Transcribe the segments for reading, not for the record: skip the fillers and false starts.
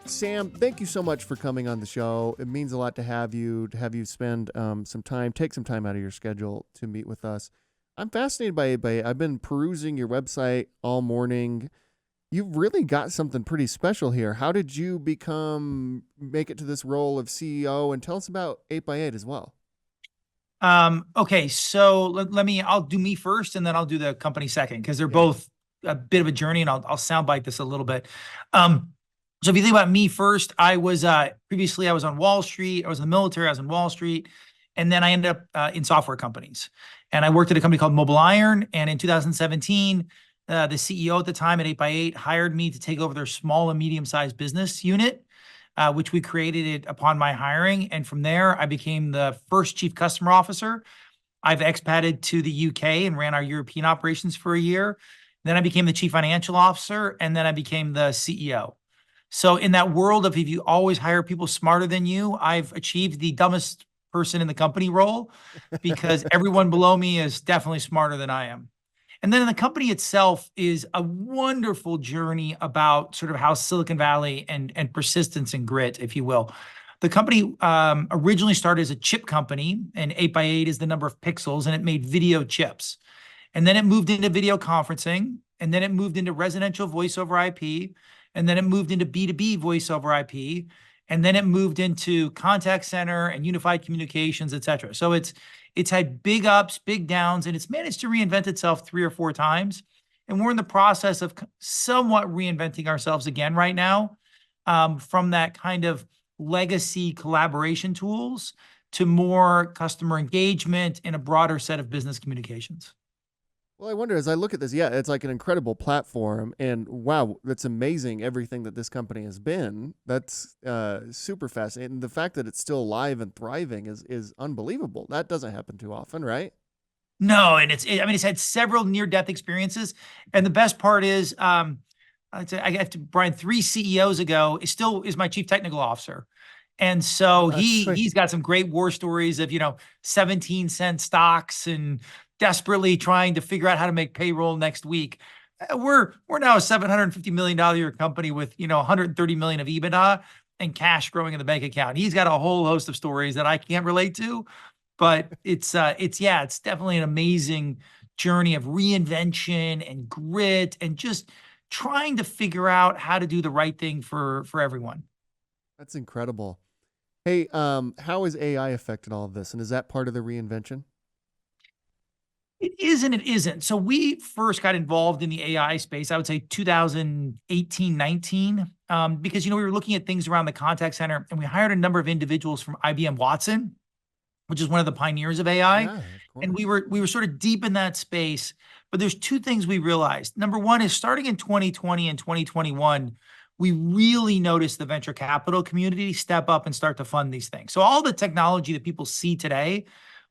Sam, thank you so much for coming on the show. It means a lot to have you spend take some time out of your schedule to meet with us. I'm fascinated by I've been perusing your website all morning. You've really got something pretty special here. How did you make it to this role of CEO? And tell us about 8x8 as well. Okay, so I'll do me first and then I'll do the company second, because they're both a bit of a journey, and I'll soundbite this a little bit. So if you think about me first, I was previously I was on Wall Street. I was in the military. I was on Wall Street, and then I ended up in software companies. And I worked at a company called Mobile Iron. And in 2017, the CEO at the time at 8x8 hired me to take over their small and medium-sized business unit, which we created it upon my hiring. And from there, I became the first chief customer officer. I've expated to the UK and ran our European operations for a year. Then I became the chief financial officer, and then I became the CEO. So in that world of, if you always hire people smarter than you, I've achieved the dumbest person in the company role, because everyone below me is definitely smarter than I am. And then in the company itself is a wonderful journey about sort of how Silicon Valley and persistence and grit, if you will. The company originally started as a chip company, and 8x8 is the number of pixels, and it made video chips. And then it moved into video conferencing, and then it moved into residential voice over IP, and then it moved into B2B voice over IP, and then it moved into contact center and unified communications, et cetera. So it's had big ups, big downs, and it's managed to reinvent itself 3 or 4 times. And we're in the process of somewhat reinventing ourselves again right now, from that kind of legacy collaboration tools to more customer engagement and a broader set of business communications. Well, I wonder, as I look at this, it's like an incredible platform, and wow, that's amazing, everything that this company has been. That's super fascinating. And the fact that it's still alive and thriving is unbelievable. That doesn't happen too often, right? No, and it's had several near-death experiences. And the best part is, I got to Brian 3 CEOs ago, is my chief technical officer. And so he's got some great war stories of, 17-cent stocks and desperately trying to figure out how to make payroll next week. We're now a $750 million a year company with, 130 million of EBITDA and cash growing in the bank account. He's got a whole host of stories that I can't relate to, but it's definitely an amazing journey of reinvention and grit and just trying to figure out how to do the right thing for everyone. That's incredible. Hey, how has AI affected all of this? And is that part of the reinvention? It is and it isn't. So we first got involved in the AI space, I would say 2018, 19, because, we were looking at things around the contact center, and we hired a number of individuals from IBM Watson, which is one of the pioneers of AI. Yeah, of course. And we were sort of deep in that space. But there's 2 things we realized. Number one is, starting in 2020 and 2021, we really noticed the venture capital community step up and start to fund these things. So all the technology that people see today,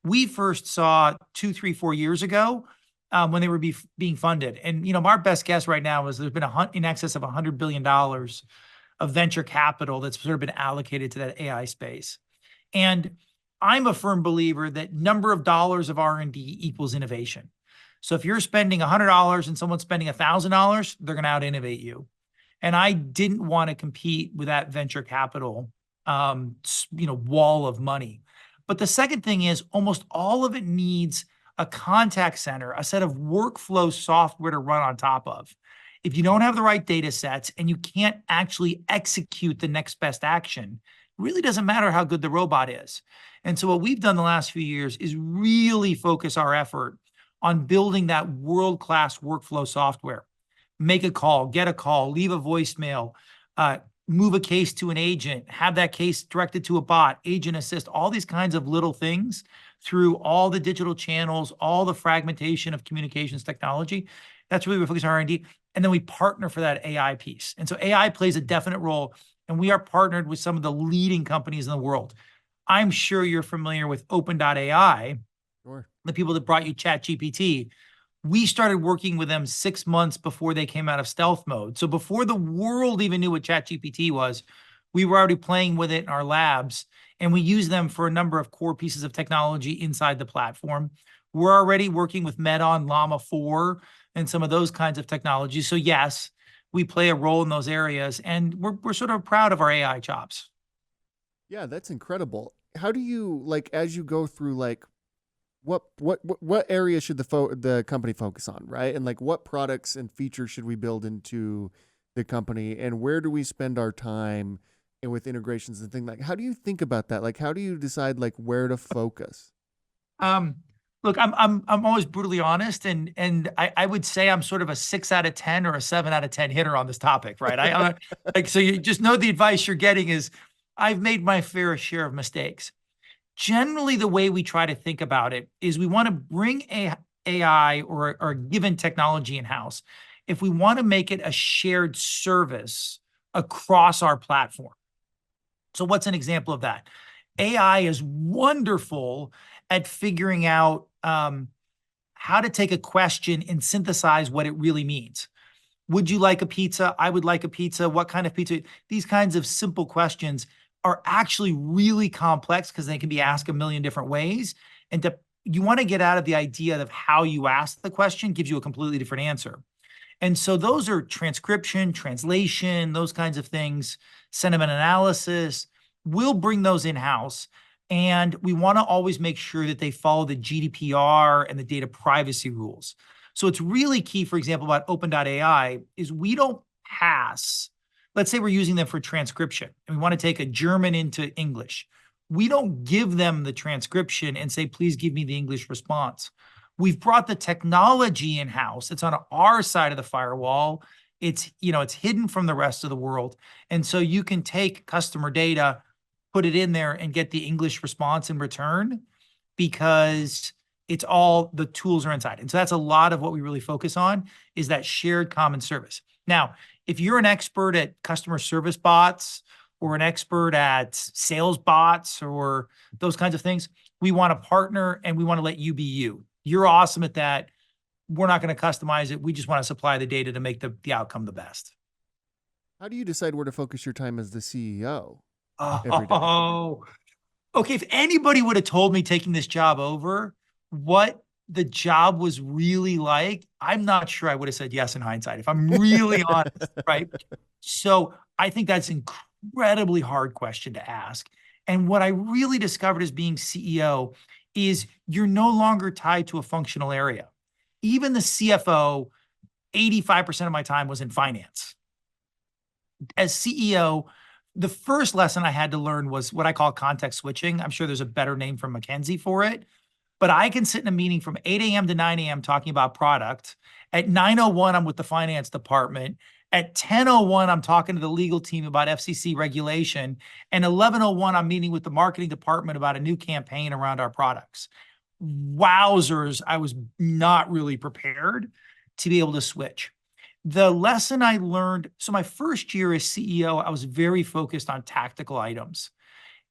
we first saw 2, 3, 4 years ago, when they were being funded. And, our best guess right now is there's been in excess of $100 billion of venture capital that's sort of been allocated to that AI space. And I'm a firm believer that number of dollars of R&D equals innovation. So if you're spending $100 and someone's spending $1,000, they're going to out-innovate you. And I didn't want to compete with that venture capital, wall of money. But the second thing is, almost all of it needs a contact center, a set of workflow software to run on top of. If you don't have the right data sets and you can't actually execute the next best action, it really doesn't matter how good the robot is. And so what we've done the last few years is really focus our effort on building that world-class workflow software. Make a call, get a call, leave a voicemail, move a case to an agent, have that case directed to a bot, agent assist, all these kinds of little things through all the digital channels, all the fragmentation of communications technology. That's really where we focus our R&D. And then we partner for that AI piece. And so AI plays a definite role, and we are partnered with some of the leading companies in the world. I'm sure you're familiar with Open.ai, Sure. the people that brought you ChatGPT. We started working with them 6 months before they came out of stealth mode. So before the world even knew what ChatGPT was, we were already playing with it in our labs and we use them for a number of core pieces of technology inside the platform. We're already working with Meta on Llama 4 and some of those kinds of technologies. So yes, we play a role in those areas, and we're sort of proud of our AI chops. Yeah, that's incredible. How do you like as you go through like what area should the company focus on, right? And like what products and features should we build into the company, and where do we spend our time and with integrations and things like how do you think about that? Like how do you decide like where to focus? Um, Look, I'm always brutally honest, and I would say I'm sort of a 6 out of 10 or a 7 out of 10 hitter on this topic, right? Like, so you just know the advice you're getting is I've made my fair share of mistakes. Generally, the way we try to think about it is we want to bring AI or a given technology in house if we want to make it a shared service across our platform. So, what's an example of that? AI is wonderful at figuring out how to take a question and synthesize what it really means. Would you like a pizza? I would like a pizza. What kind of pizza? These kinds of simple questions are actually really complex because they can be asked a million different ways. And you want to get out of the idea of how you ask the question gives you a completely different answer. And so those are transcription, translation, those kinds of things, sentiment analysis. We'll bring those in house. And we want to always make sure that they follow the GDPR and the data privacy rules. So it's really key, for example, about open.ai is we don't pass. Let's say we're using them for transcription and we want to take a German into English. We don't give them the transcription and say, please give me the English response. We've brought the technology in house. It's on our side of the firewall. It's hidden from the rest of the world. And so you can take customer data, put it in there and get the English response in return because it's all the tools are inside. And so that's a lot of what we really focus on is that shared common service. Now, if you're an expert at customer service bots or an expert at sales bots or those kinds of things, we want to partner and we want to let you be you. You're awesome at that. We're not going to customize it. We just want to supply the data to make the outcome the best. How do you decide where to focus your time as the CEO every day? Oh, okay. If anybody would have told me taking this job over what the job was really like, I'm not sure I would have said yes in hindsight, if I'm really honest, right? So I think that's an incredibly hard question to ask. And what I really discovered as being CEO is you're no longer tied to a functional area. Even the CFO, 85% of my time was in finance. As CEO, the first lesson I had to learn was what I call context switching. I'm sure there's a better name from McKinsey for it, but I can sit in a meeting from 8 a.m. to 9 a.m. talking about product. At 9:01, I'm with the finance department. At 10:01, I'm talking to the legal team about FCC regulation. And 11:01, I'm meeting with the marketing department about a new campaign around our products. Wowzers, I was not really prepared to be able to switch. The lesson I learned, so my first year as CEO, I was very focused on tactical items.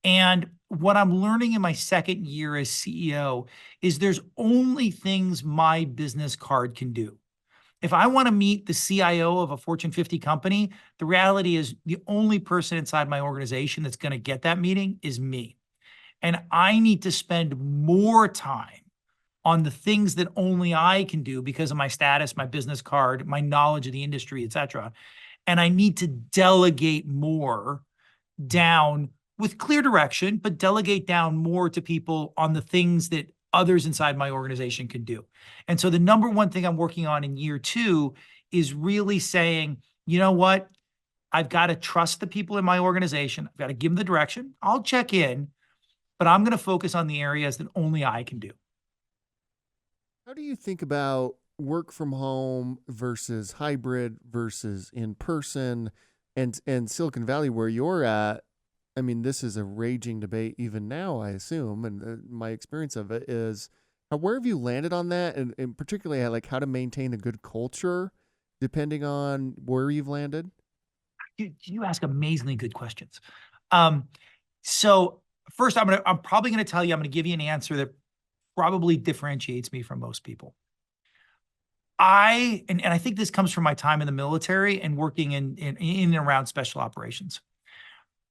And what I'm learning in my second year as CEO is there's only things my business card can do. If I want to meet the CIO of a Fortune 50 company, the reality is the only person inside my organization that's going to get that meeting is me. And I need to spend more time on the things that only I can do because of my status, my business card, my knowledge of the industry, et cetera. And I need to delegate more down with clear direction, but delegate down more to people on the things that others inside my organization can do. And so the number one thing I'm working on in year 2 is really saying, you know what? I've got to trust the people in my organization. I've got to give them the direction. I'll check in, but I'm going to focus on the areas that only I can do. How do you think about work from home versus hybrid versus in person and Silicon Valley where you're at? I mean, this is a raging debate even now, I assume, and my experience of it is where have you landed on that, and particularly like how to maintain a good culture depending on where you've landed? You ask amazingly good questions. So first, I'm probably gonna tell you, I'm gonna give you an answer that probably differentiates me from most people. And I think this comes from my time in the military and working in and around special operations.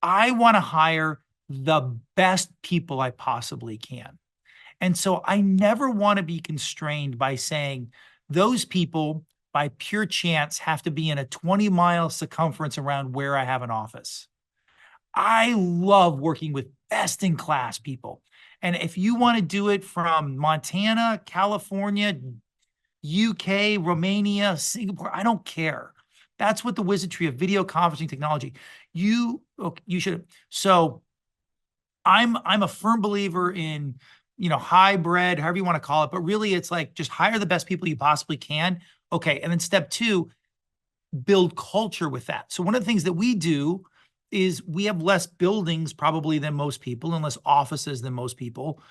I want to hire the best people I possibly can. And so I never want to be constrained by saying those people, by pure chance, have to be in a 20-mile circumference around where I have an office. I love working with best in class people. And if you want to do it from Montana, California, UK, Romania, Singapore, I don't care. That's what the wizardry of video conferencing technology. You should. So I'm a firm believer in, hybrid, however you want to call it, but really it's like just hire the best people you possibly can. Okay. And then step two, build culture with that. So one of the things that we do is we have less buildings probably than most people and less offices than most people,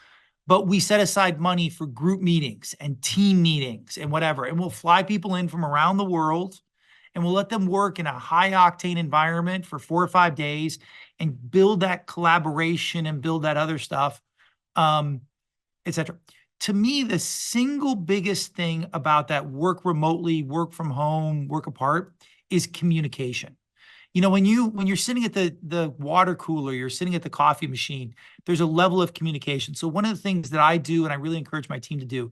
but we set aside money for group meetings and team meetings and whatever. And we'll fly people in from around the world and we'll let them work in a high octane environment for 4 or 5 days and build that collaboration and build that other stuff, etc. To me, the single biggest thing about that work remotely, work from home, work apart is communication. When you're sitting at the water cooler, you're sitting at the coffee machine, there's a level of communication. So one of the things that I do, and I really encourage my team to do,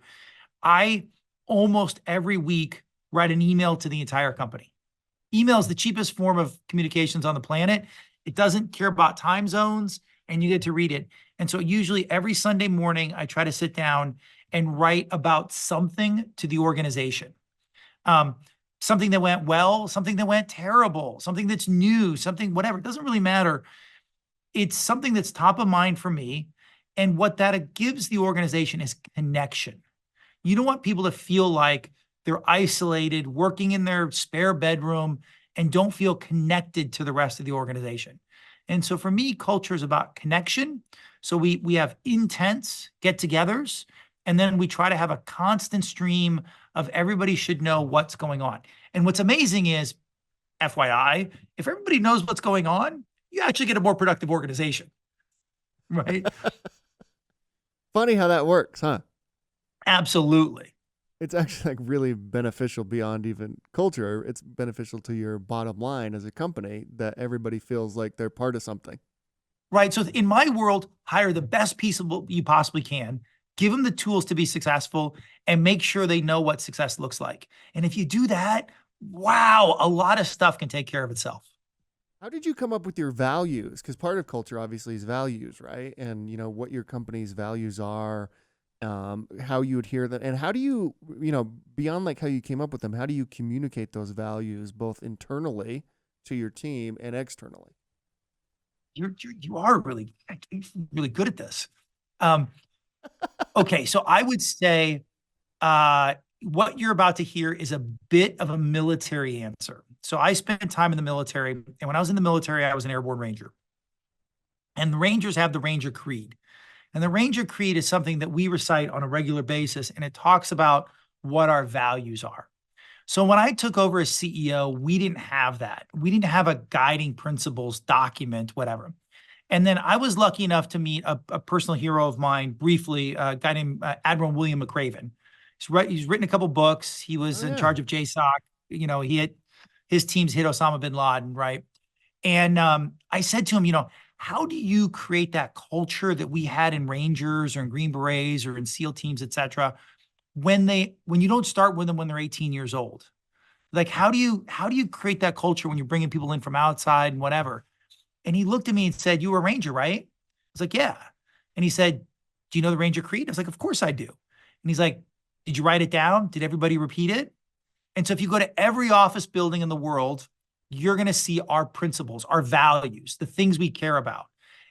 I almost every week write an email to the entire company. Email is the cheapest form of communications on the planet. It doesn't care about time zones, and you get to read it. And so usually every Sunday morning, I try to sit down and write about something to the organization. Something that went well, something that went terrible, something that's new, something, whatever. It doesn't really matter. It's something that's top of mind for me. And what that gives the organization is connection. You don't want people to feel like they're isolated, working in their spare bedroom, and don't feel connected to the rest of the organization. And so for me, culture is about connection. So we have intense get-togethers, and then we try to have a constant stream of everybody should know what's going on. And what's amazing is, FYI, if everybody knows what's going on, you actually get a more productive organization, right? Funny how that works, huh? Absolutely. It's actually like really beneficial beyond even culture. It's beneficial to your bottom line as a company that everybody feels like they're part of something. Right. So in my world, hire the best people you possibly can, give them the tools to be successful, and make sure they know what success looks like. And if you do that, wow, a lot of stuff can take care of itself. How did you come up with your values? Because part of culture obviously is values, right? And what your company's values are, how you adhere them, and how do you, beyond like how you came up with them, how do you communicate those values both internally to your team and externally? You are really really good at this. Okay, so I would say what you're about to hear is a bit of a military answer. So I spent time in the military, and when I was in the military, I was an airborne ranger. And the Rangers have the Ranger Creed. And the Ranger Creed is something that we recite on a regular basis, and it talks about what our values are. So when I took over as CEO, we didn't have that. We didn't have a guiding principles document, whatever. And then I was lucky enough to meet a personal hero of mine briefly, a guy named Admiral William McRaven. He's written a couple books. He was Oh in yeah. charge of JSOC. His teams hit Osama bin Laden, right? And I said to him, how do you create that culture that we had in Rangers or in Green Berets or in SEAL teams, et cetera, when you don't start with them when they're 18 years old? Like, how do you create that culture when you're bringing people in from outside and whatever? And he looked at me and said, "You were a Ranger, right?" I was like, "Yeah." And he said, "Do you know the Ranger Creed?" I was like, "Of course I do." And he's like, "Did you write it down? Did everybody repeat it?" And so if you go to every office building in the world, you're going to see our principles, our values, the things we care about.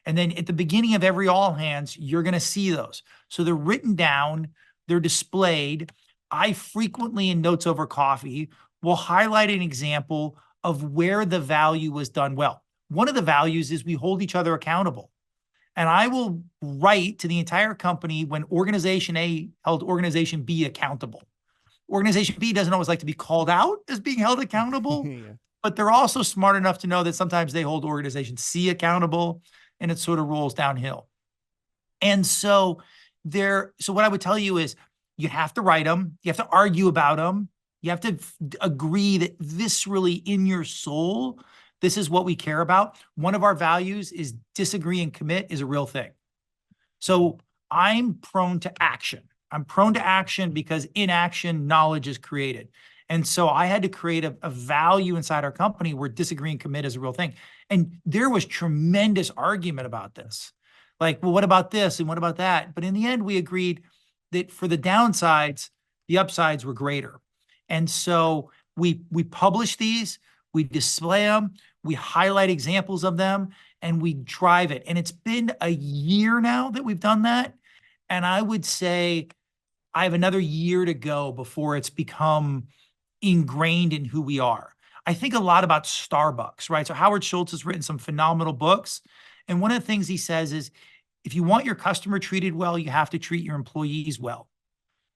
And then at the beginning of every all hands, you're going to see those. So they're written down, they're displayed. I frequently in notes over coffee will highlight an example of where the value was done well. One of the values is we hold each other accountable. And I will write to the entire company when organization A held organization B accountable. Organization B doesn't always like to be called out as being held accountable, Yeah. but they're also smart enough to know that sometimes they hold organization C accountable, and it sort of rolls downhill. And so what I would tell you is you have to write them, you have to argue about them, you have to agree that viscerally in your soul, This is what we care about. One of our values is disagree and commit is a real thing. So I'm prone to action. I'm prone to action because in action, knowledge is created. And so I had to create a value inside our company where disagree and commit is a real thing. And there was tremendous argument about this. Like, well, what about this? And what about that? But in the end, we agreed that for the downsides, the upsides were greater. And so we publish these, we display them, we highlight examples of them, and we drive it. And it's been a year now that we've done that. And I would say I have another year to go before it's become ingrained in who we are. I think a lot about Starbucks, right? So Howard Schultz has written some phenomenal books. And one of the things he says is, if you want your customer treated well, you have to treat your employees well,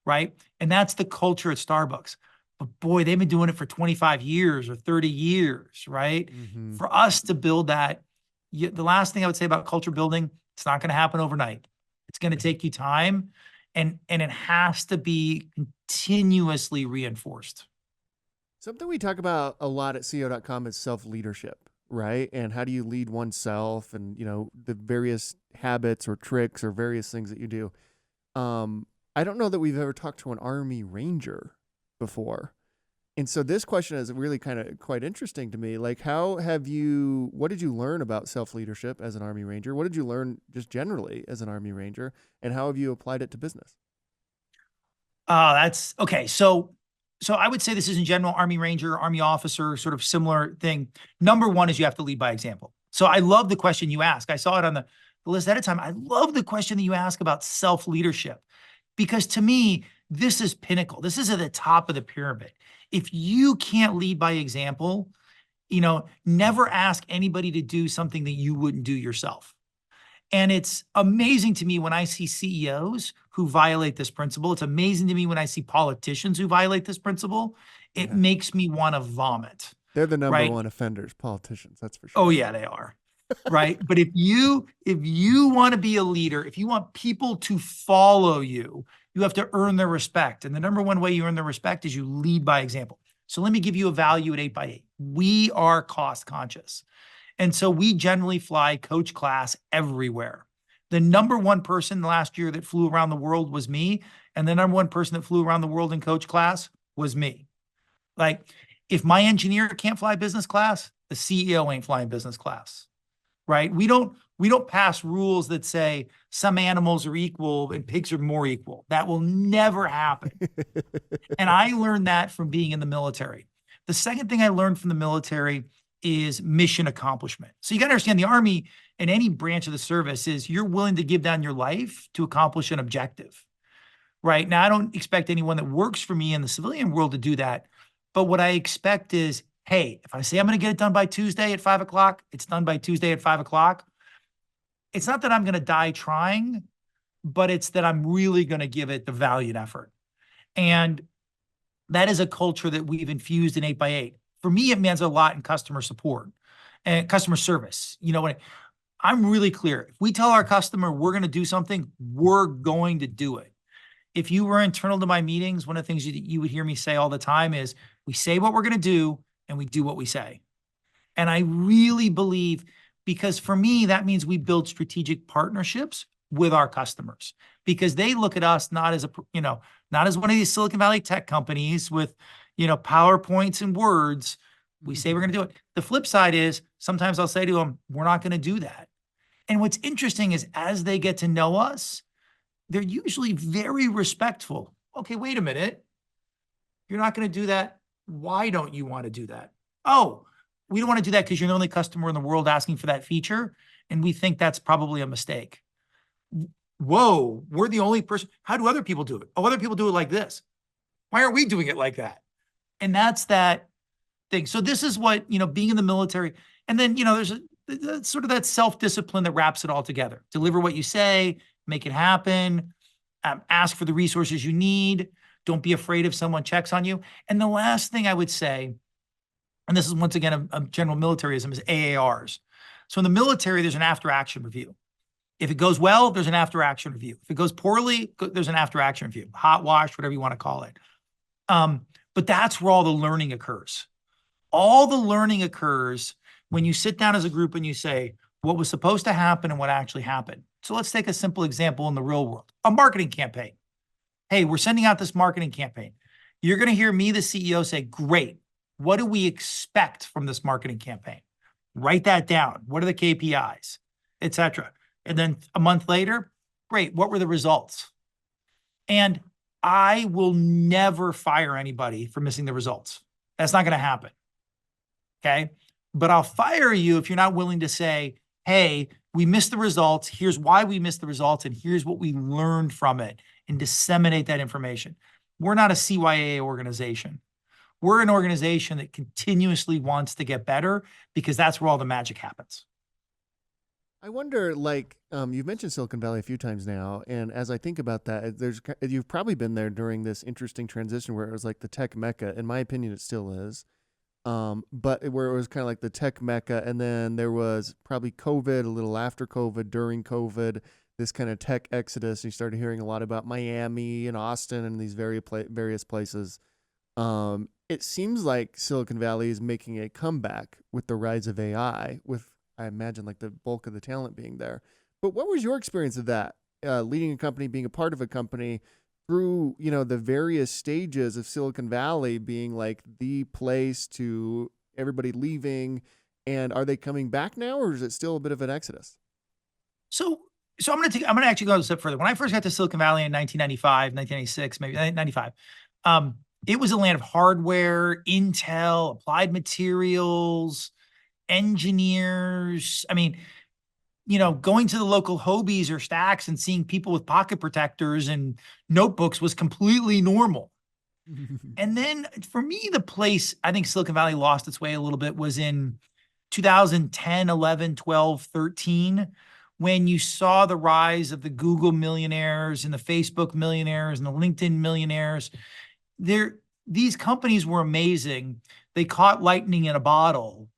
right? And that's the culture at Starbucks. But boy, they've been doing it for 25 years or 30 years, right? Mm-hmm. For us to build that, the last thing I would say about culture building, it's not going to happen overnight. It's going to take you time, and it has to be continuously reinforced. Something we talk about a lot at CEO.com is self-leadership, right? And how do you lead oneself, and, you know, the various habits or tricks or various things that you do. I don't know that we've ever talked to an Army Ranger before. And so this question is really kind of quite interesting to me. Like, what did you learn about self-leadership as an Army Ranger? What did you learn just generally as an Army Ranger? And how have you applied it to business? That's okay. So I would say this is in general, Army Ranger, Army officer, sort of similar thing. Number one is you have to lead by example. So I love the question you ask. I saw it on the list at a time. I love the question that you ask about self-leadership, because to me, this is pinnacle. This is at the top of the pyramid. If you can't lead by example, never ask anybody to do something that you wouldn't do yourself. And it's amazing to me when I see CEOs who violate this principle. It's amazing to me when I see politicians who violate this principle. It makes me want to vomit. They're the number right? one offenders, politicians, that's for sure. Oh yeah, they are. Right. But if you want to be a leader, if you want people to follow you, you have to earn their respect. And the number one way you earn their respect is you lead by example. So let me give you a value at 8x8. We are cost conscious. And so we generally fly coach class everywhere. The number one person last year that flew around the world was me. And the number one person that flew around the world in coach class was me. Like, if my engineer can't fly business class, the CEO ain't flying business class. Right? We don't pass rules that say some animals are equal and pigs are more equal. That will never happen. And I learned that from being in the military. The second thing I learned from the military is mission accomplishment. So you got to understand, the Army and any branch of the service is you're willing to give down your life to accomplish an objective. Right? Now, I don't expect anyone that works for me in the civilian world to do that. But what I expect is, hey, if I say I'm going to get it done by Tuesday at 5:00, it's done by Tuesday at 5:00. It's not that I'm going to die trying, but it's that I'm really going to give it the valued effort. And that is a culture that we've infused in 8x8. For me, it means a lot in customer support and customer service. I'm really clear. If we tell our customer we're going to do something, we're going to do it. If you were internal to my meetings, one of the things you would hear me say all the time is, we say what we're going to do and we do what we say. And I really believe, because for me, that means we build strategic partnerships with our customers, because they look at us not as not as one of these Silicon Valley tech companies with, PowerPoints and words. We say we're going to do it. The flip side is sometimes I'll say to them, we're not going to do that. And what's interesting is, as they get to know us, they're usually very respectful. Okay, wait a minute. You're not going to do that. Why don't you want to do that? Oh, we don't want to do that because you're the only customer in the world asking for that feature, and we think that's probably a mistake. Whoa, we're the only person. How do other people do it? Oh, other people do it like this. Why aren't we doing it like that? And that's that thing. So this is what, being in the military, and then, there's sort of that self-discipline that wraps it all together. Deliver what you say, make it happen, ask for the resources you need. Don't be afraid if someone checks on you. And the last thing I would say, and this is once again a general militarism, is AARs. So in the military, there's an after-action review. If it goes well, there's an after-action review. If it goes poorly, there's an after-action review. Hot wash, whatever you want to call it. But that's where all the learning occurs. All the learning occurs when you sit down as a group and you say what was supposed to happen and what actually happened. So let's take a simple example in the real world, a marketing campaign. Hey, we're sending out this marketing campaign. You're going to hear me, the CEO, say, great. What do we expect from this marketing campaign? Write that down. What are the KPIs, et cetera? And then a month later, great. What were the results? And I will never fire anybody for missing the results. That's not going to happen. Okay. But I'll fire you if you're not willing to say, hey, we missed the results. Here's why we missed the results. And here's what we learned from it, and disseminate that information. We're not a CYA organization. We're an organization that continuously wants to get better, because that's where all the magic happens. I wonder, like, you've mentioned Silicon Valley a few times now, and as I think about that, you've probably been there during this interesting transition where it was like the tech mecca. In my opinion, it still is. But where it was kind of like the tech mecca, and then there was probably COVID, a little after COVID, during COVID, this kind of tech exodus. And you started hearing a lot about Miami and Austin and these various places. It seems like Silicon Valley is making a comeback with the rise of AI, with, I imagine, like the bulk of the talent being there. But what was your experience of that? Leading a company, being a part of a company through, the various stages of Silicon Valley being like the place to everybody leaving. And are they coming back now, or is it still a bit of an exodus? So I'm going to actually go a step further. When I first got to Silicon Valley in 1995, 1996, maybe 95, it was a land of hardware, Intel, applied materials, engineers. I mean, going to the local Hobies or Stacks and seeing people with pocket protectors and notebooks was completely normal. And then for me, the place I think Silicon Valley lost its way a little bit was in 2010, 11, 12, 13, when you saw the rise of the Google millionaires and the Facebook millionaires and the LinkedIn millionaires. These companies were amazing. They caught lightning in a bottle,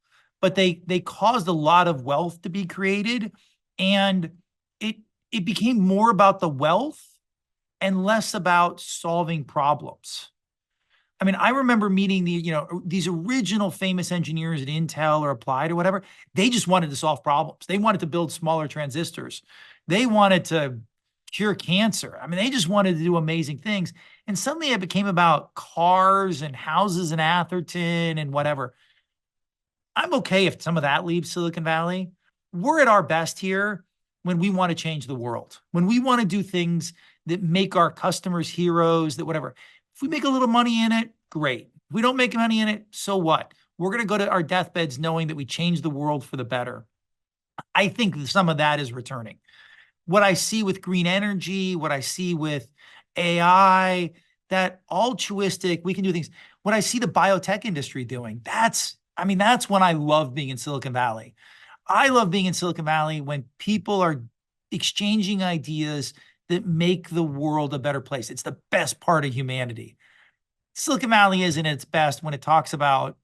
but they caused a lot of wealth to be created, and it became more about the wealth and less about solving problems. I mean, I remember meeting these original famous engineers at Intel or Applied or whatever. They just wanted to solve problems. They wanted to build smaller transistors. They wanted to cure cancer. I mean, they just wanted to do amazing things. And suddenly it became about cars and houses in Atherton and whatever. I'm okay if some of that leaves Silicon Valley. We're at our best here when we want to change the world, when we want to do things that make our customers heroes, that whatever. If we make a little money in it, great. If we don't make money in it, so what? We're going to go to our deathbeds knowing that we changed the world for the better. I think some of that is returning. What I see with green energy, what I see with AI, that altruistic, we can do things. What I see the biotech industry doing, that's when I love being in Silicon Valley. I love being in Silicon Valley when people are exchanging ideas that make the world a better place. It's the best part of humanity. Silicon Valley isn't at its best when it talks about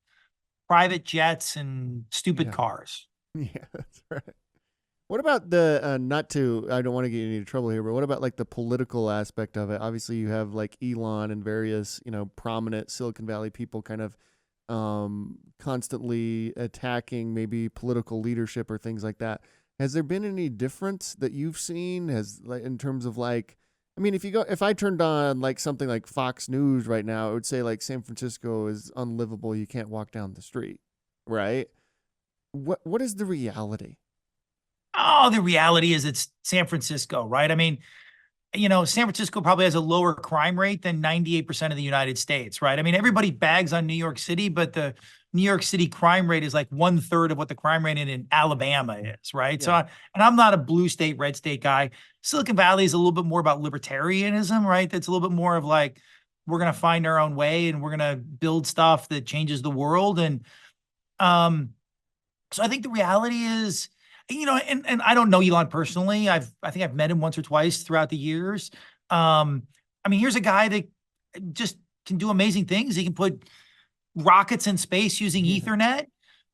private jets and stupid cars. Yeah, that's right. What about the, I don't want to get you into trouble here, but what about like the political aspect of it? Obviously you have like Elon and various, prominent Silicon Valley people kind of constantly attacking maybe political leadership or things like that. Has there been any difference that you've seen in terms of like, I mean, if I turned on like something like Fox News right now, it would say like San Francisco is unlivable. You can't walk down the street, right? What is the reality? Oh, the reality is it's San Francisco, right? I mean, San Francisco probably has a lower crime rate than 98% of the United States, right? I mean, everybody bags on New York City, but the New York City crime rate is like 1/3 of what the crime rate in Alabama is, right? Yeah. So, and I'm not a blue state, red state guy. Silicon Valley is a little bit more about libertarianism, right? That's a little bit more of like, we're going to find our own way and we're going to build stuff that changes the world. And so I think the reality is, and I don't know Elon personally. I think I've met him once or twice throughout the years. I mean, here's a guy that just can do amazing things. He can put rockets in space using Ethernet,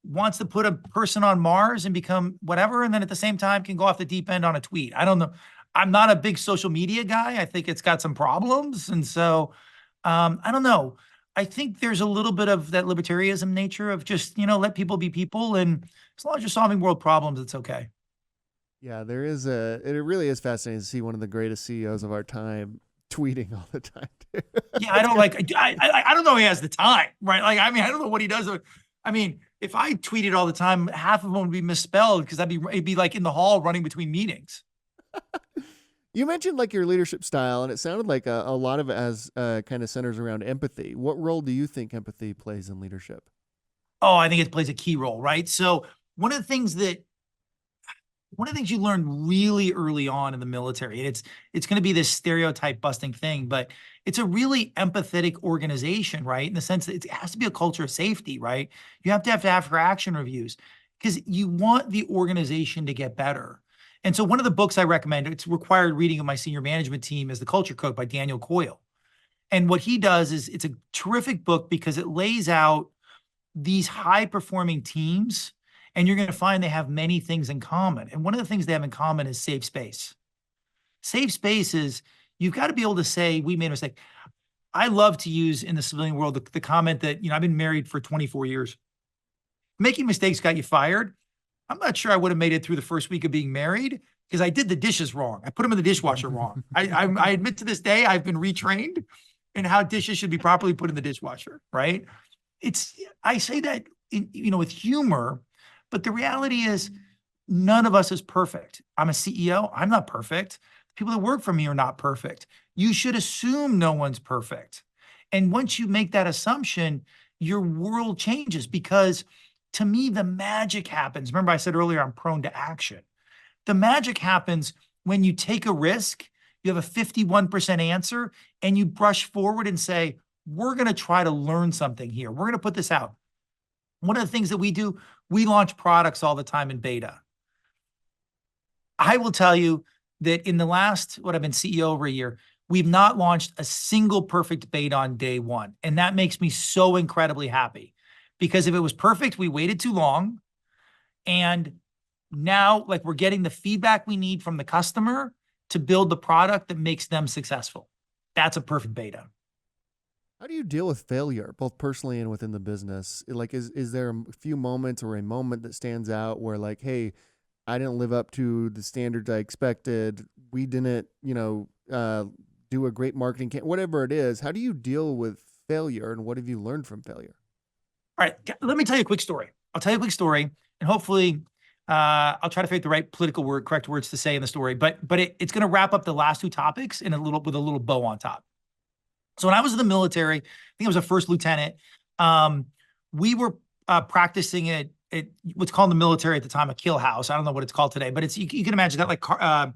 wants to put a person on Mars and become whatever, and then at the same time can go off the deep end on a tweet. I don't know. I'm not a big social media guy. I think it's got some problems. And so I don't know. I think there's a little bit of that libertarianism nature of just, let people be people. And as long as you're solving world problems, it's okay. Yeah, it really is fascinating to see one of the greatest CEOs of our time tweeting all the time. Too. Yeah, I don't like, I don't know if he has the time, right? Like, I mean, I don't know what he does. I mean, if I tweeted all the time, half of them would be misspelled because it'd be like in the hall running between meetings. You mentioned like your leadership style, and it sounded like a lot of it has kind of centers around empathy. What role do you think empathy plays in leadership? Oh, I think it plays a key role, right? So one of the things that one of the things you learn really early on in the military, and it's going to be this stereotype busting thing, but it's a really empathetic organization, right? In the sense that it has to be a culture of safety, right? You have to have for action reviews because you want the organization to get better. And so one of the books I recommend, it's required reading of my senior management team, is The Culture Code by Daniel Coyle. And what he does is it's a terrific book because it lays out these high performing teams, and you're going to find they have many things in common. And one of the things they have in common is safe space. Safe space is you've got to be able to say, we made a mistake. I love to use in the civilian world the comment that, I've been married for 24 years. Making mistakes got you fired. I'm not sure I would have made it through the first week of being married because I did the dishes wrong. I put them in the dishwasher wrong. I admit to this day, I've been retrained in how dishes should be properly put in the dishwasher, right? I say that with humor, but the reality is none of us is perfect. I'm a CEO. I'm not perfect. People that work for me are not perfect. You should assume no one's perfect. And once you make that assumption, your world changes because to me, the magic happens. Remember, I said earlier, I'm prone to action. The magic happens when you take a risk, you have a 51% answer, and you brush forward and say, we're going to try to learn something here. We're going to put this out. One of the things that we do, we launch products all the time in beta. I will tell you that in the last, I've been CEO over a year, we've not launched a single perfect beta on day one. And that makes me so incredibly happy because if it was perfect, we waited too long. And now we're getting the feedback we need from the customer to build the product that makes them successful. That's a perfect beta. How do you deal with failure, both personally and within the business? Like, is there a few moments or a moment that stands out where like, hey, I didn't live up to the standards I expected. We didn't, do a great marketing whatever it is. How do you deal with failure, and what have you learned from failure? All right, let me tell you a quick story. I'll tell you a quick story, and hopefully, I'll try to figure out the right correct words to say in the story. But it's going to wrap up the last two topics with a little bow on top. So when I was in the military, I think I was a first lieutenant. We were practicing at what's called in the military at the time a kill house. I don't know what it's called today, but you can imagine that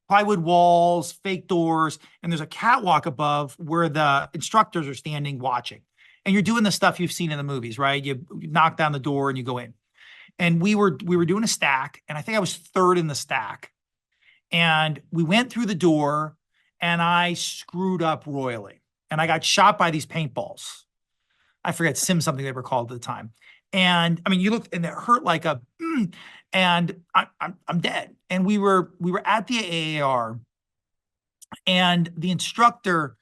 plywood walls, fake doors, and there's a catwalk above where the instructors are standing watching. And you're doing the stuff you've seen in the movies, right? You knock down the door and you go in. And we were doing a stack, and I think I was third in the stack. And we went through the door, and I screwed up royally. And I got shot by these paintballs. I forget something they were called at the time. And I mean, you looked and it hurt like and I'm dead. And we were at the AAR, and the instructor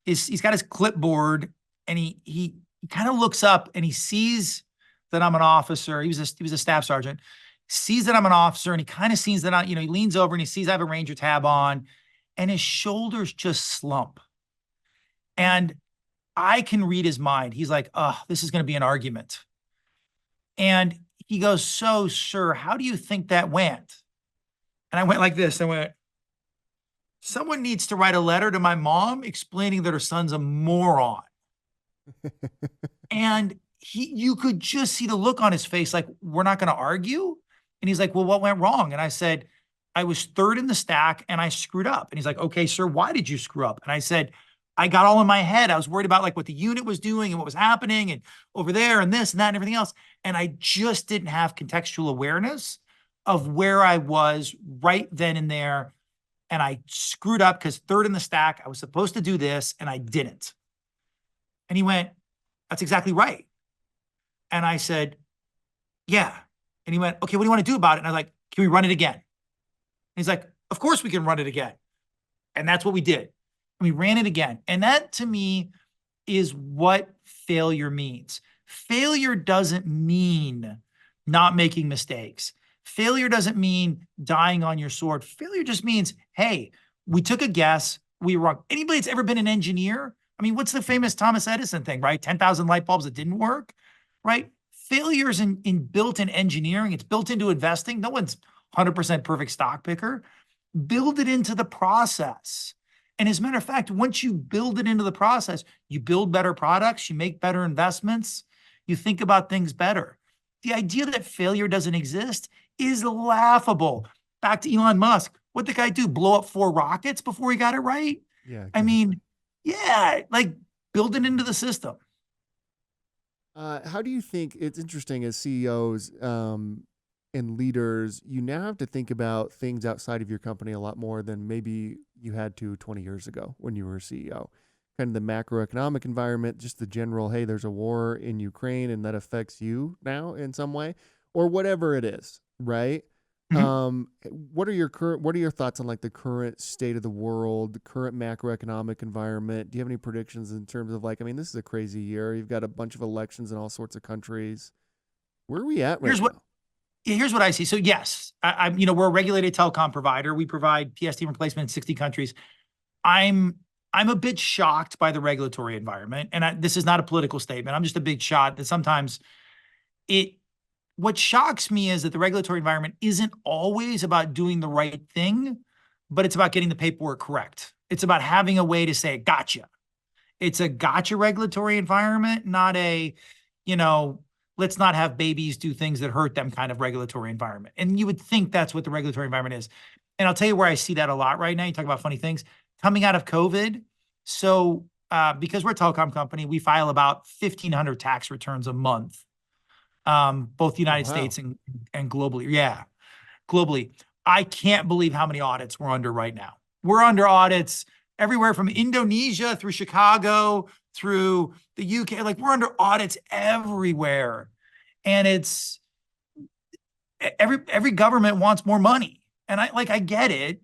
he's got his clipboard, and he kind of looks up and he sees that I'm an officer. He was a staff sergeant, sees that I'm an officer, and he kind of sees that he leans over and he sees I have a Ranger tab on, and his shoulders just slump. And I can read his mind. He's like, oh, this is going to be an argument. And he goes, so, sir, how do you think that went? And I went like this. I went, someone needs to write a letter to my mom explaining that her son's a moron. And you could just see the look on his face, like, we're not going to argue. And he's like, well, what went wrong? And I said, I was third in the stack and I screwed up. And he's like, okay, sir, why did you screw up? And I said, I got all in my head. I was worried about what the unit was doing and what was happening and over there and this and that and everything else. And I just didn't have contextual awareness of where I was right then and there. And I screwed up because third in the stack, I was supposed to do this and I didn't. And he went, that's exactly right. And I said, yeah. And he went, okay, what do you want to do about it? And I was like, can we run it again? And he's like, of course we can run it again. And that's what we did. We ran it again. And that to me is what failure means. Failure doesn't mean not making mistakes. Failure doesn't mean dying on your sword. Failure just means, hey, we took a guess, we were wrong. Anybody that's ever been an engineer, I mean, what's the famous Thomas Edison thing, right? 10,000 light bulbs that didn't work, right? Failures in built in engineering, it's built into investing. No one's 100% perfect stock picker. Build it into the process. And as a matter of fact, once you build it into the process, you build better products, you make better investments, you think about things better. The idea that failure doesn't exist is laughable. Back to Elon Musk. What'd the guy do? Blow up 4 rockets before he got it right? Yeah, I exactly. mean, yeah, like build it into the system. How do you think it's interesting as CEOs and leaders, you now have to think about things outside of your company a lot more than maybe you had to 20 years ago when you were a CEO? Kind of the macroeconomic environment, just the general, hey, there's a war in Ukraine and that affects you now in some way, or whatever it is, right? Mhm. What are your thoughts on like the current state of the world, the current macroeconomic environment? Do you have any predictions in terms of like, I mean, this is a crazy year. You've got a bunch of elections in all sorts of countries. Where are we at right Here's what now? here's what I see. So yes, I'm we're a regulated telecom provider. We provide PST replacement in 60 countries. I'm I'm a bit shocked by the regulatory environment, and this is not a political statement. I'm just a big shot that sometimes it. What shocks me is that the regulatory environment isn't always about doing the right thing, but it's about getting the paperwork correct. It's about having a way to say gotcha. It's a gotcha regulatory environment, not a, you know, let's not have babies do things that hurt them kind of regulatory environment. And you would think that's what the regulatory environment is. And I'll tell you where I see that a lot right now. You talk about funny things coming out of COVID. So, because we're a telecom company, we file about 1,500 tax returns a month, both the Oh, United wow. States and globally. Yeah, globally. I can't believe how many audits we're under right now. We're under audits everywhere from Indonesia through Chicago through the UK. Like we're under audits everywhere. And it's every government wants more money. And I get it.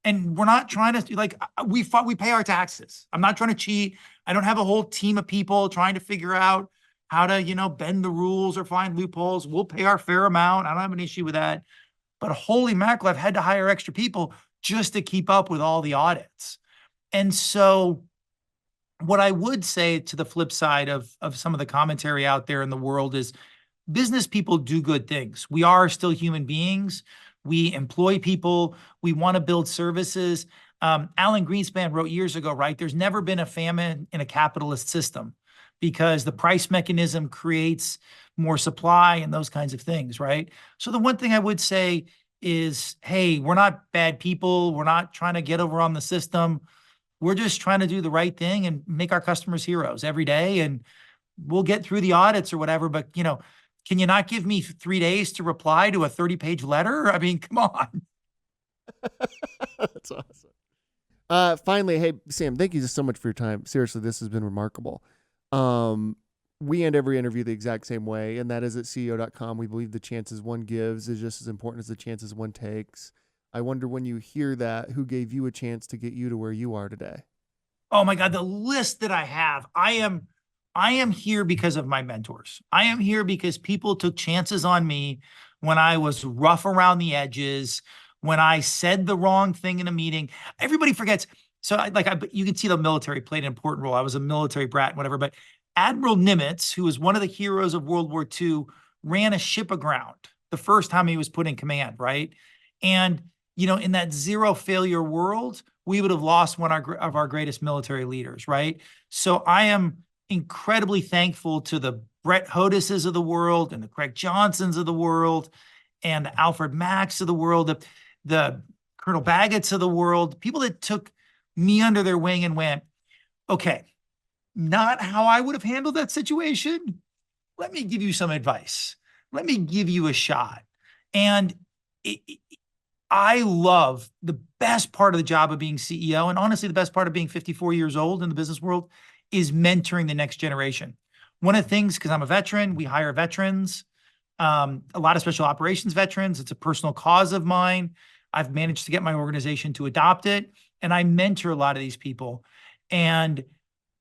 And we're not trying to like we pay our taxes. I'm not trying to cheat. I don't have a whole team of people trying to figure out how to, bend the rules or find loopholes. We'll pay our fair amount. I don't have an issue with that. But holy mackerel, I've had to hire extra people just to keep up with all the audits. And so, what I would say to the flip side of some of the commentary out there in the world is business people do good things. We are still human beings. We employ people. We want to build services. Alan Greenspan wrote years ago, right? There's never been a famine in a capitalist system because the price mechanism creates more supply and those kinds of things, right? So the one thing I would say is, hey, we're not bad people. We're not trying to get over on the system. We're just trying to do the right thing and make our customers heroes every day. And we'll get through the audits or whatever. But, can you not give me 3 days to reply to a 30-page letter? I mean, come on. That's awesome. Finally, hey Sam, thank you just so much for your time. Seriously, this has been remarkable. Um, we end every interview the exact same way, and that is at CEO.com. We believe the chances one gives is just as important as the chances one takes. I wonder when you hear that, who gave you a chance to get you to where you are today? Oh my God, the list that I have. I am here because of my mentors. I am here because people took chances on me when I was rough around the edges, when I said the wrong thing in a meeting. Everybody forgets. So you can see the military played an important role. I was a military brat, whatever, but Admiral Nimitz, who was one of the heroes of World War II, ran a ship aground the first time he was put in command, right? And, in that zero failure world, we would have lost one of our greatest military leaders, right? So I am incredibly thankful to the Brett Hoduses of the world and the Craig Johnsons of the world and the Alfred Macks of the world, the Colonel Baggett's of the world, people that took me under their wing and went, okay, not how I would have handled that situation. Let me give you some advice. Let me give you a shot. And it, I love the best part of the job of being CEO, and honestly, the best part of being 54 years old in the business world is mentoring the next generation. One of the things, because I'm a veteran, we hire veterans, a lot of special operations veterans. It's a personal cause of mine. I've managed to get my organization to adopt it, and I mentor a lot of these people. And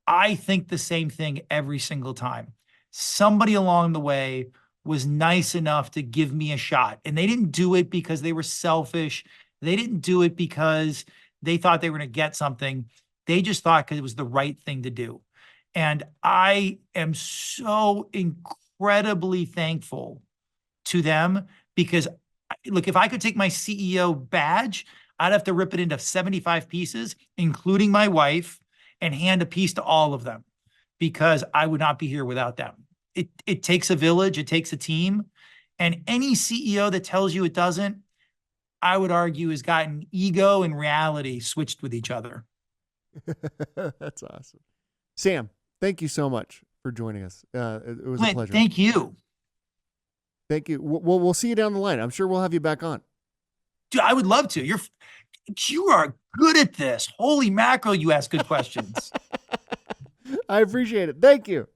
I think the same thing every single time. Somebody along the way was nice enough to give me a shot. And they didn't do it because they were selfish. They didn't do it because they thought they were going to get something. They just thought because it was the right thing to do. And I am so incredibly thankful to them because, look, if I could take my CEO badge, I'd have to rip it into 75 pieces, including my wife, and hand a piece to all of them because I would not be here without them. It takes a village, it takes a team, and any CEO that tells you it doesn't, I would argue has gotten ego and reality switched with each other. That's awesome. Sam, thank you so much for joining us. It was a Clint, pleasure. thank you. Thank you. We'll see you down the line. I'm sure we'll have you back on. Dude, I would love to. You are good at this. Holy mackerel, you ask good questions. I appreciate it. Thank you.